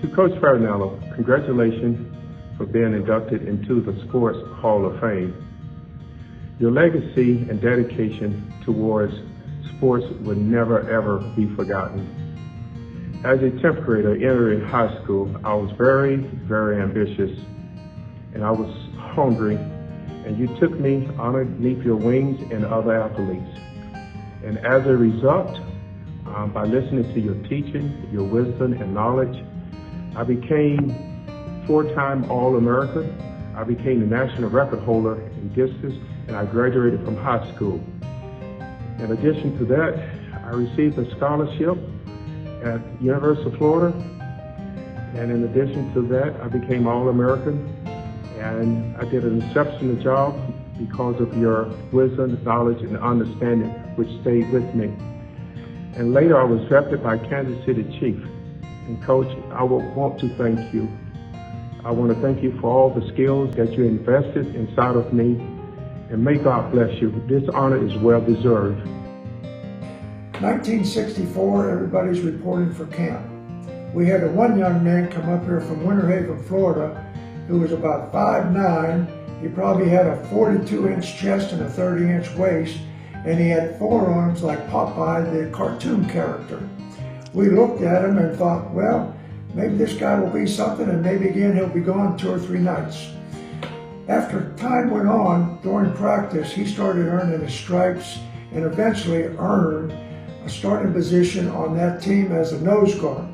To Coach Farinella, congratulations for being inducted into the Sports Hall of Fame. Your legacy and dedication towards sports will never ever be forgotten. As a 10th grader entering high school, I was very, very ambitious, and I was hungry, and you took me underneath your wings and other athletes. And as a result, by listening to your teaching, your wisdom and knowledge, I became 4-time All-American. I became the national record holder in distance, and I graduated from high school. In addition to that, I received a scholarship at University of Florida, and in addition to that, I became All-American, and I did an exceptional job because of your wisdom, knowledge, and understanding, which stayed with me. And later, I was drafted by Kansas City Chiefs. And Coach, I would want to thank you. I want to thank you for all the skills that you invested inside of me, and may God bless you. This honor is well deserved. 1964, everybody's reporting for camp. We had one young man come up here from Winter Haven, Florida, who was about 5'9". He probably had a 42-inch chest and a 30-inch waist, and he had forearms like Popeye, the cartoon character. We looked at him and thought, well, maybe this guy will be something, and maybe again he'll be gone 2 or 3 nights. After time went on, during practice, he started earning his stripes and eventually earned a starting position on that team as a nose guard.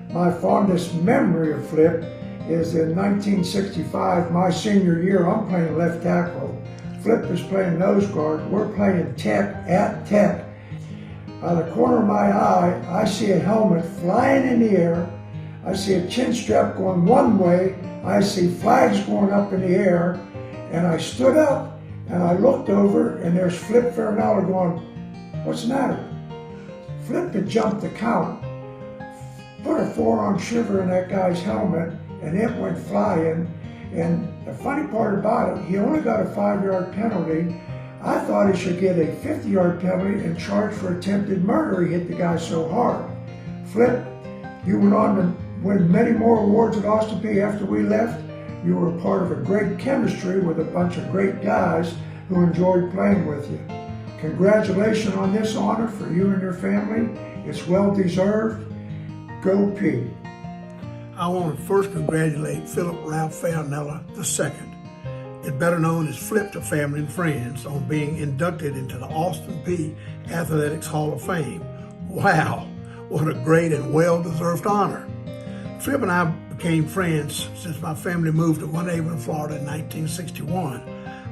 My fondest memory of Flip is in 1965, my senior year. I'm playing left tackle. Flip is playing nose guard. We're playing Tech at Tech. Out of the corner of my eye, I see a helmet flying in the air. I see a chin strap going one way. I see flags going up in the air. And I stood up and I looked over, and there's Flip Farinella going, "What's the matter?" Flip had jumped the count, put a forearm shiver in that guy's helmet, and it went flying. And the funny part about it, he only got a 5-yard penalty. I thought he should get a 50-yard penalty and charged for attempted murder. He hit the guy so hard. Flip, you went on to win many more awards at Austin Peay after we left. You were part of a great chemistry with a bunch of great guys who enjoyed playing with you. Congratulations on this honor for you and your family. It's well deserved. Go Peay. I want to first congratulate Philip Ralph Farinella II, is better known as Flip to family and friends, on being inducted into the Austin Peay Athletics Hall of Fame. Wow, what a great and well-deserved honor. Flip and I became friends since my family moved to Winter Haven, Florida in 1961.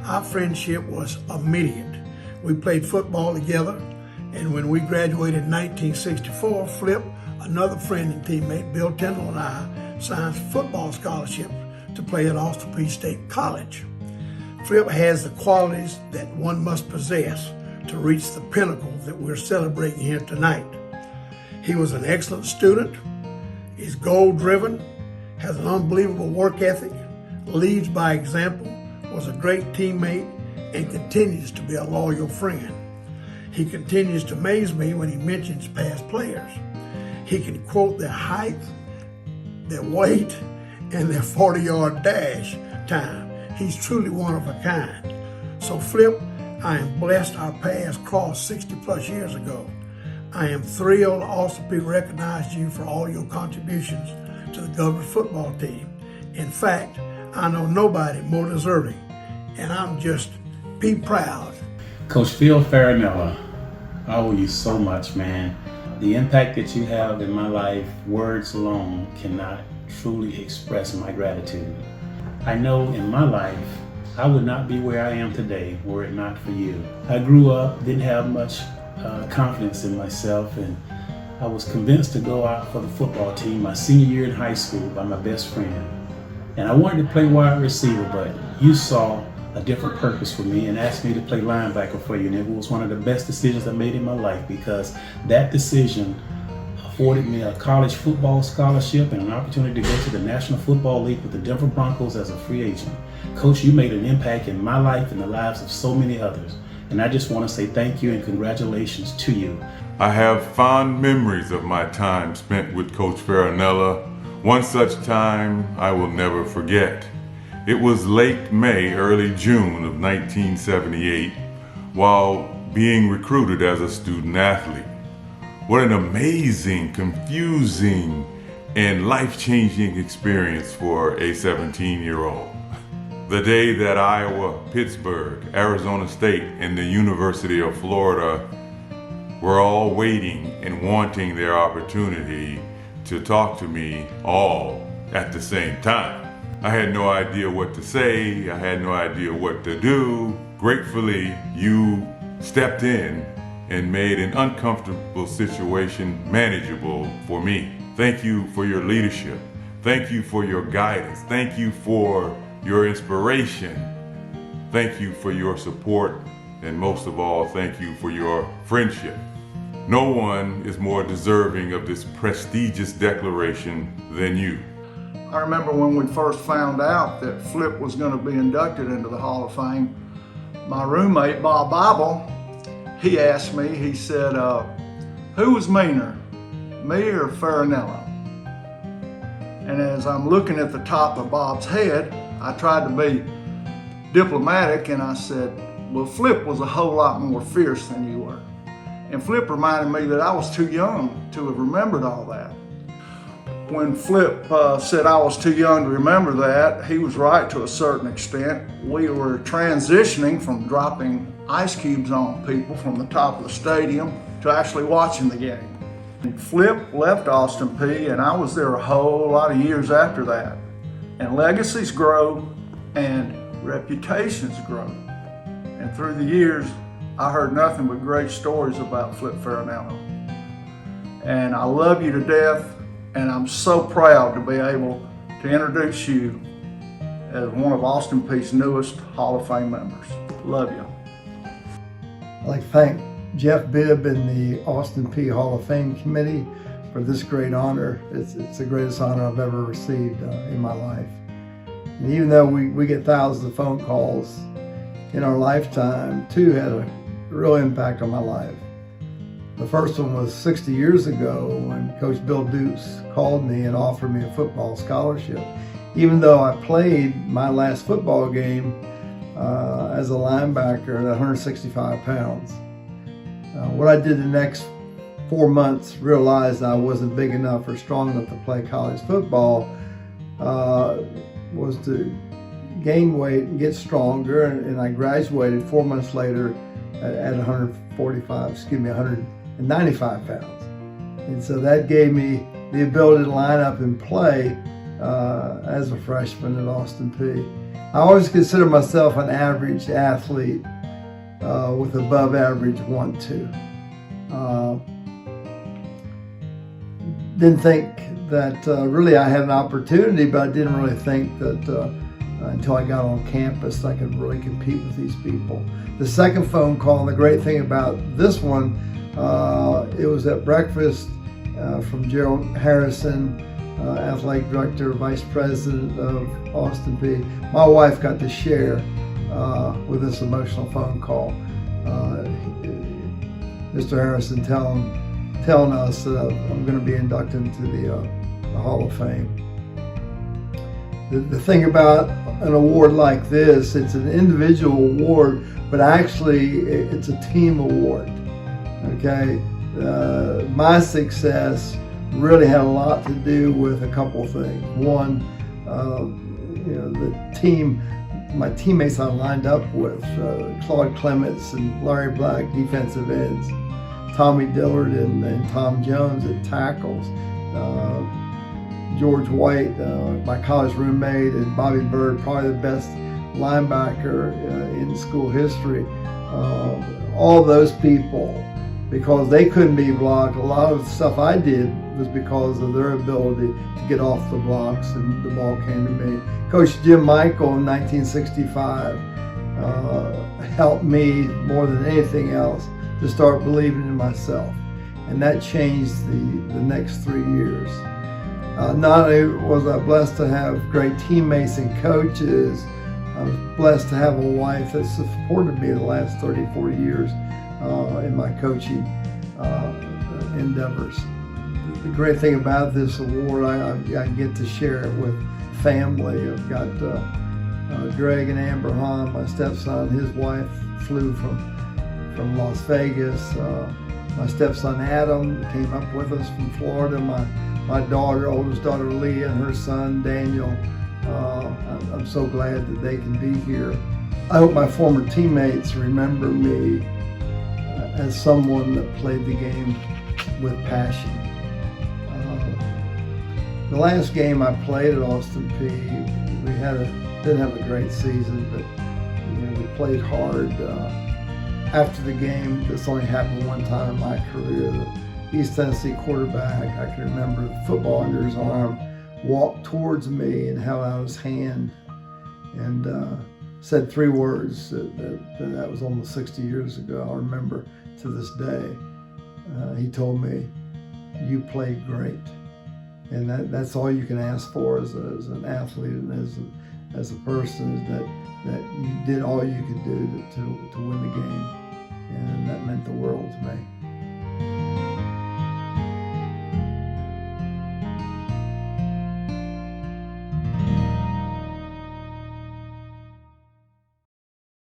Our friendship was immediate. We played football together, and when we graduated in 1964, Flip, another friend and teammate, Bill Tyndall, and I signed football scholarships to play at Austin Peay State College. Flip has the qualities that one must possess to reach the pinnacle that we're celebrating here tonight. He was an excellent student, is goal-driven, has an unbelievable work ethic, leads by example, was a great teammate, and continues to be a loyal friend. He continues to amaze me when he mentions past players. He can quote their height, their weight, and their 40-yard dash time. He's truly one of a kind. So Flip, I am blessed our paths crossed 60+ years ago. I am thrilled Austin Peay recognized you for all your contributions to the Governors football team. In fact, I know nobody more deserving, and I'm just Peay proud. Coach Phil Farinella, I owe you so much, man. The impact that you have in my life, words alone cannot truly express my gratitude. I know in my life, I would not be where I am today were it not for you. I grew up, didn't have much confidence in myself, and I was convinced to go out for the football team my senior year in high school by my best friend. And I wanted to play wide receiver, but you saw a different purpose for me and asked me to play linebacker for you. And it was one of the best decisions I made in my life, because that decision afforded me a college football scholarship and an opportunity to go to the National Football League with the Denver Broncos as a free agent. Coach, you made an impact in my life and the lives of so many others. And I just want to say thank you and congratulations to you. I have fond memories of my time spent with Coach Farinella. One such time I will never forget. It was late May, early June of 1978, while being recruited as a student athlete. What an amazing, confusing, and life-changing experience for a 17-year-old. The day that Iowa, Pittsburgh, Arizona State, and the University of Florida were all waiting and wanting their opportunity to talk to me all at the same time. I had no idea what to say. I had no idea what to do. Gratefully, you stepped in and made an uncomfortable situation manageable for me. Thank you for your leadership. Thank you for your guidance. Thank you for your inspiration. Thank you for your support. And most of all, thank you for your friendship. No one is more deserving of this prestigious declaration than you. I remember when we first found out that Flip was going to be inducted into the Hall of Fame, my roommate, Bob Bible, he asked me, he said, who was meaner, me or Farinella? And as I'm looking at the top of Bob's head, I tried to be diplomatic and I said, well, Flip was a whole lot more fierce than you were. And Flip reminded me that I was too young to have remembered all that. When Flip said I was too young to remember that, he was right to a certain extent. We were transitioning from dropping ice cubes on people from the top of the stadium to actually watching the game. And Flip left Austin Peay and I was there a whole lot of years after that. And legacies grow and reputations grow. And through the years, I heard nothing but great stories about Flip Farinella. And I love you to death, and I'm so proud to be able to introduce you as one of Austin Peay's newest Hall of Fame members. Love you. I'd like to thank Jeff Bibb and the Austin Peay Hall of Fame Committee for this great honor. It's the greatest honor I've ever received in my life. And even though we get thousands of phone calls in our lifetime, two had a real impact on my life. The first one was 60 years ago when Coach Bill Dukes called me and offered me a football scholarship. Even though I played my last football game as a linebacker at 165 pounds. What I did the next 4 months, realized I wasn't big enough or strong enough to play college football, was to gain weight and get stronger, and I graduated 4 months later at 195 pounds. And so that gave me the ability to line up and play as a freshman at Austin Peay. I always consider myself an average athlete with above average 1-2. Didn't think that really I had an opportunity, but I didn't really think that until I got on campus I could really compete with these people. The second phone call, and the great thing about this one, it was at breakfast from Gerald Harrison, athletic director, vice president of Austin Peay. My wife got to share with this emotional phone call. Mr. Harrison telling us that I'm going to be inducted into the Hall of Fame. The thing about an award like this, it's an individual award, but actually it's a team award. Okay, my success really had a lot to do with a couple of things. One, the team, my teammates I lined up with, Claude Clements and Larry Black, defensive ends, Tommy Dillard and Tom Jones at tackles, George White, my college roommate, and Bobby Bird, probably the best linebacker in school history. All those people, because they couldn't be blocked, a lot of the stuff I did was because of their ability to get off the blocks, and the ball came to me. Coach Jim Michael in 1965 helped me more than anything else to start believing in myself, and that changed the next 3 years. Not only was I blessed to have great teammates and coaches, I was blessed to have a wife that supported me the last 30, 40 years in my coaching endeavors. The great thing about this award, I get to share it with family. I've got Greg and Amber Hahn, my stepson. His wife flew from Las Vegas. My stepson Adam came up with us from Florida. My daughter, oldest daughter Leah, and her son Daniel. I'm so glad that they can be here. I hope my former teammates remember me as someone that played the game with passion. The last game I played at Austin P, we didn't have a great season, but we played hard. After the game, this only happened one time in my career. The East Tennessee quarterback, I can remember the football under his arm, walked towards me and held out his hand and said 3 words that was almost 60 years ago. I remember to this day. He told me, "You played great." And that's all you can ask for as an athlete and as a person, is that you did all you could do to win the game.